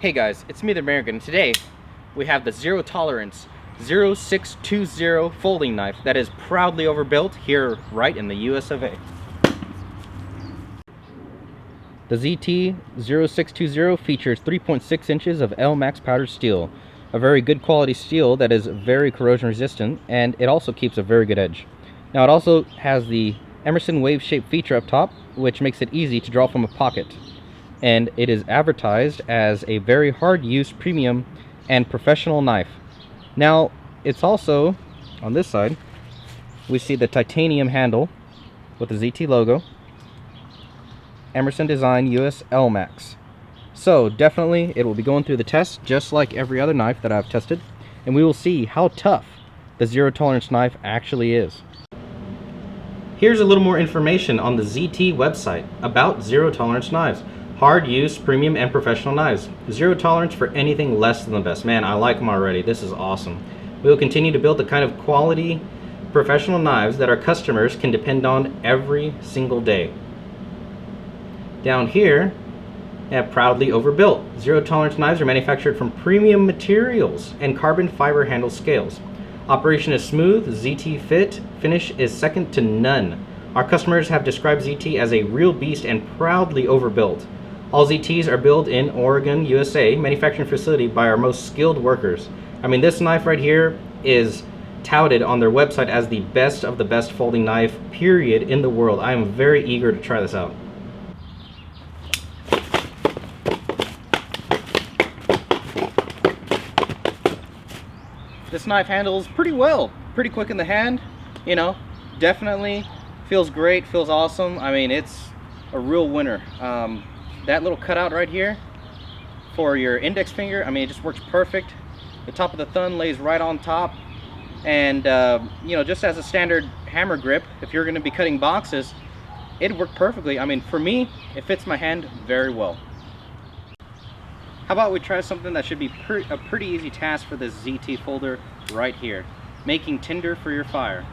Hey guys, it's me the American, and today we have the Zero Tolerance 0620 folding knife that is proudly overbuilt here right in the US of A. The ZT0620 features 3.6 inches of L-Max powdered steel, a very good quality steel that is very corrosion resistant, and it also keeps a very good edge. Now it also has the Emerson wave shape feature up top, which makes it easy to draw from a pocket. And it is advertised as a very hard use premium and professional knife. Now it's also on this side we see the titanium handle with the ZT logo, Emerson design US L-Max. So definitely it will be going through the test just like every other knife that I've tested, and we will see how tough the Zero Tolerance knife actually is. Here's a little more information on the ZT website about Zero Tolerance knives. Hard use, premium, and professional knives. Zero tolerance for anything less than the best. Man, I like them already. This is awesome. We will continue to build the kind of quality professional knives that our customers can depend on every single day. Down here, they have proudly overbuilt. Zero tolerance knives are manufactured from premium materials and carbon fiber handle scales. Operation is smooth. ZT fit finish is second to none. Our customers have described ZT as a real beast and proudly overbuilt. All ZTs are built in Oregon, USA, manufacturing facility by our most skilled workers. I mean, this knife right here is touted on their website as the best of the best folding knife, period, in the world. I am very eager to try this out. This knife handles pretty well, pretty quick in the hand, you know, definitely feels great, feels awesome. I mean, it's a real winner. That little cutout right here for your index finger, I mean, it just works perfect. The top of the thumb lays right on top, and you know, just as a standard hammer grip, if you're going to be cutting boxes, it'd work perfectly. I mean, for me, it fits my hand very well. How about we try something that should be a pretty easy task for this ZT folder right here, making tinder for your fire.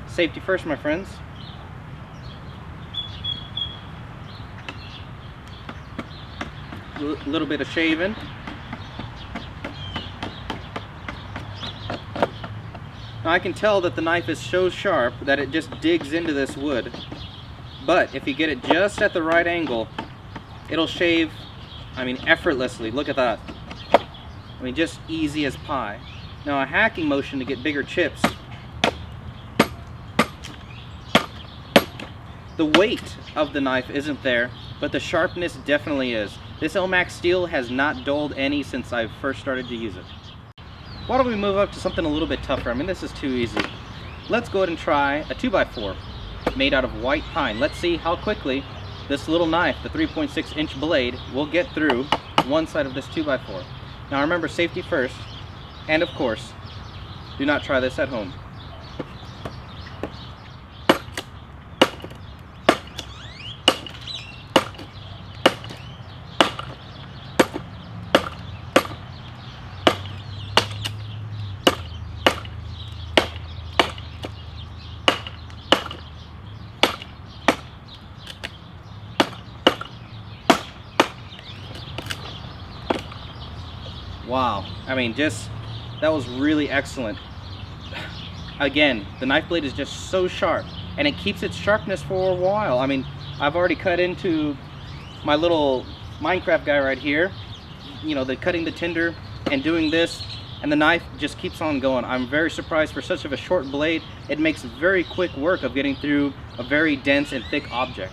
Safety first, my friends. A little bit of shaving. Now I can tell that the knife is so sharp that it just digs into this wood, but if you get it just at the right angle, it'll shave, I mean, effortlessly. Look at that. I mean, just easy as pie. Now a hacking motion to get bigger chips. The weight of the knife isn't there, but the sharpness definitely is. This L-Max steel has not dulled any since I first started to use it. Why don't we move up to something a little bit tougher? I mean, this is too easy. Let's go ahead and try a 2x4 made out of white pine. Let's see how quickly this little knife, the 3.6 inch blade, will get through one side of this 2x4. Now remember, safety first, and of course, do not try this at home. Wow, I mean, that was really excellent. Again, the knife blade is just so sharp, and it keeps its sharpness for a while. I mean, I've already cut into my little Minecraft guy right here, you know, cutting the tinder and doing this, and the knife just keeps on going. I'm very surprised for such of a short blade. It makes very quick work of getting through a very dense and thick object.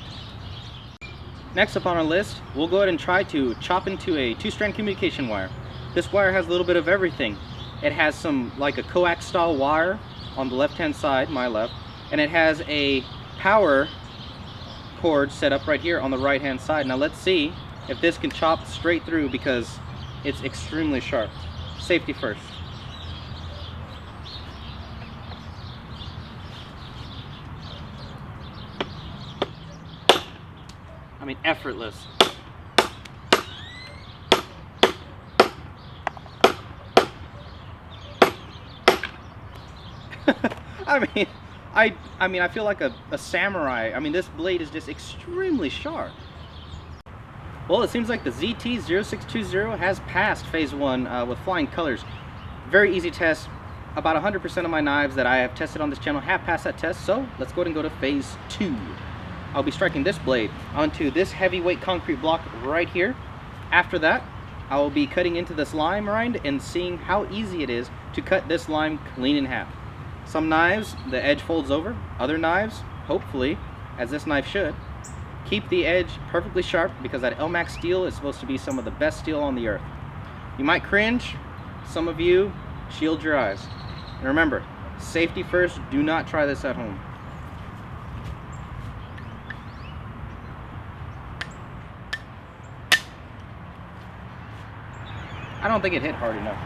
Next up on our list, we'll go ahead and try to chop into a 2-strand communication wire. This wire has a little bit of everything. It has some, like a coax style wire on the left hand side, my left, and it has a power cord set up right here on the right hand side. Now let's see if this can chop straight through, because it's extremely sharp. Safety first. I mean, effortless. I mean, I feel like a samurai. I mean, this blade is just extremely sharp. Well, it seems like the ZT0620 has passed phase 1 with flying colors. Very easy test. About 100% of my knives that I have tested on this channel have passed that test, so let's go ahead and go to phase 2. I'll be striking this blade onto this heavyweight concrete block right here. After that, I will be cutting into this lime rind and seeing how easy it is to cut this lime clean in half. Some knives, the edge folds over. Other knives, hopefully, as this knife should, keep the edge perfectly sharp because that LMAX steel is supposed to be some of the best steel on the earth. You might cringe. Some of you, shield your eyes. And remember, safety first. Do not try this at home. I don't think it hit hard enough.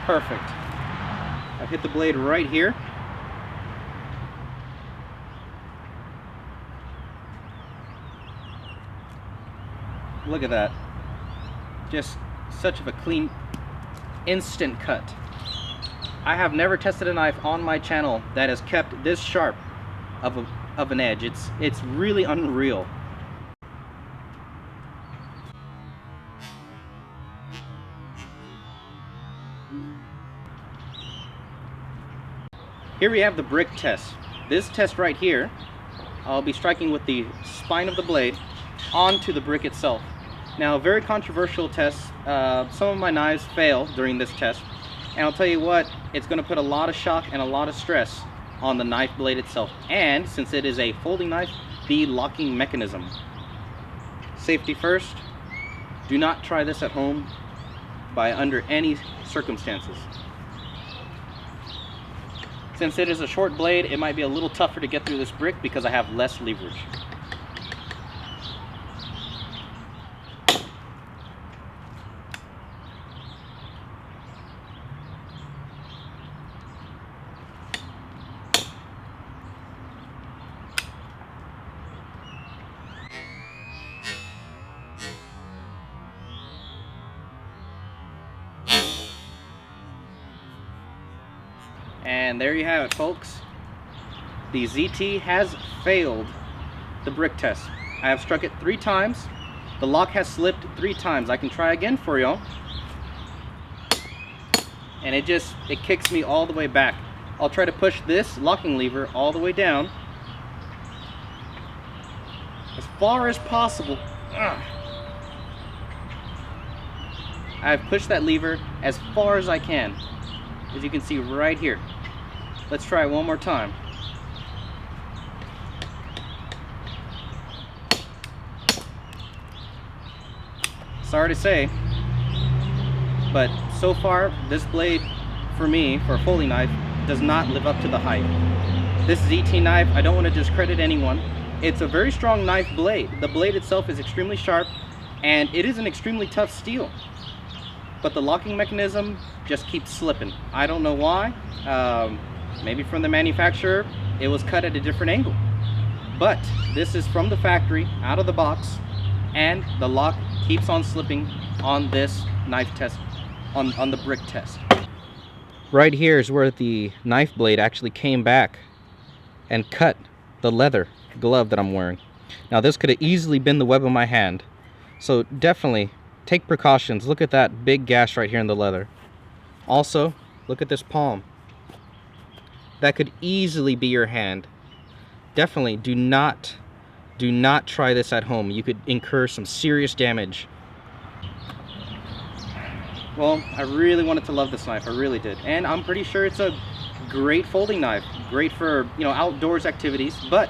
Perfect. I hit the blade right here. Look at that. Just such of a clean, instant cut. I have never tested a knife on my channel that has kept this sharp of an edge. It's really unreal. Here we have the brick test. This test right here, I'll be striking with the spine of the blade onto the brick itself. Now, a very controversial test. Some of my knives fail during this test, and I'll tell you what, it's going to put a lot of shock and a lot of stress on the knife blade itself, and since it is a folding knife, the locking mechanism. Safety first. Do not try this at home under any circumstances. Since it is a short blade, it might be a little tougher to get through this brick because I have less leverage. And there you have it, folks. The ZT has failed the brick test. I have struck it 3 times. The lock has slipped 3 times. I can try again for y'all. And it kicks me all the way back. I'll try to push this locking lever all the way down as far as possible. I've pushed that lever as far as I can, as you can see right here. Let's try it one more time. Sorry to say, but so far this blade for me, for a folding knife, does not live up to the hype. This ZT knife, I don't want to discredit anyone. It's a very strong knife blade. The blade itself is extremely sharp, and it is an extremely tough steel. But the locking mechanism just keeps slipping. I don't know why. Maybe from the manufacturer, it was cut at a different angle. But this is from the factory, out of the box, and the lock keeps on slipping on this knife test, on the brick test. Right here is where the knife blade actually came back and cut the leather glove that I'm wearing. Now this could have easily been the web of my hand. So definitely take precautions. Look at that big gash right here in the leather. Also, look at this palm. That could easily be your hand. Definitely do not try this at home. You could incur some serious damage. Well, I really wanted to love this knife. I really did. And I'm pretty sure it's a great folding knife. Great for, outdoors activities, but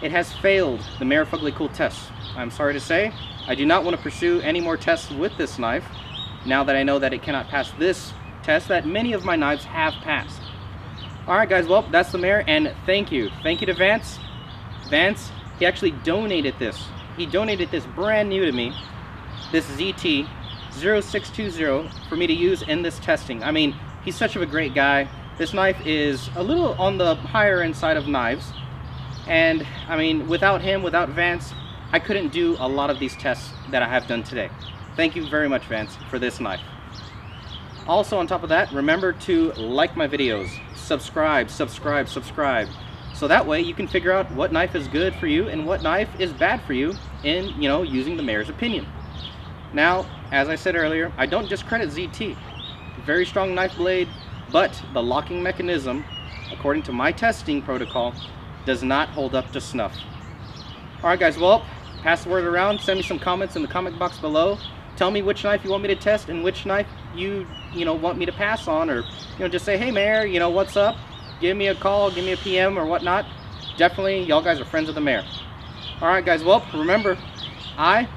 it has failed the Mayor Fuglycool test. I'm sorry to say, I do not want to pursue any more tests with this knife now that I know that it cannot pass this test that many of my knives have passed. Alright guys, well, that's the Mayor, and thank you. Thank you to Vance. Vance, he actually donated this. He donated this brand new to me, this ZT0620, for me to use in this testing. I mean, he's such a great guy. This knife is a little on the higher end side of knives. And, I mean, without him, without Vance, I couldn't do a lot of these tests that I have done today. Thank you very much, Vance, for this knife. Also, on top of that, remember to like my videos, subscribe, So that way you can figure out what knife is good for you and what knife is bad for you in, using the mayor's opinion. Now, as I said earlier, I don't discredit ZT. Very strong knife blade, but the locking mechanism, according to my testing protocol, does not hold up to snuff. Alright guys, well, pass the word around, send me some comments in the comment box below. Tell me which knife you want me to test and which knife you want me to pass on, or just say, hey Mayor, what's up? Give me a call, give me a PM or whatnot. Definitely, y'all guys are friends of the Mayor. Alright guys, well, remember, I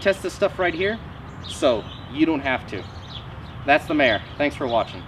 test this stuff right here, so you don't have to. That's the Mayor. Thanks for watching.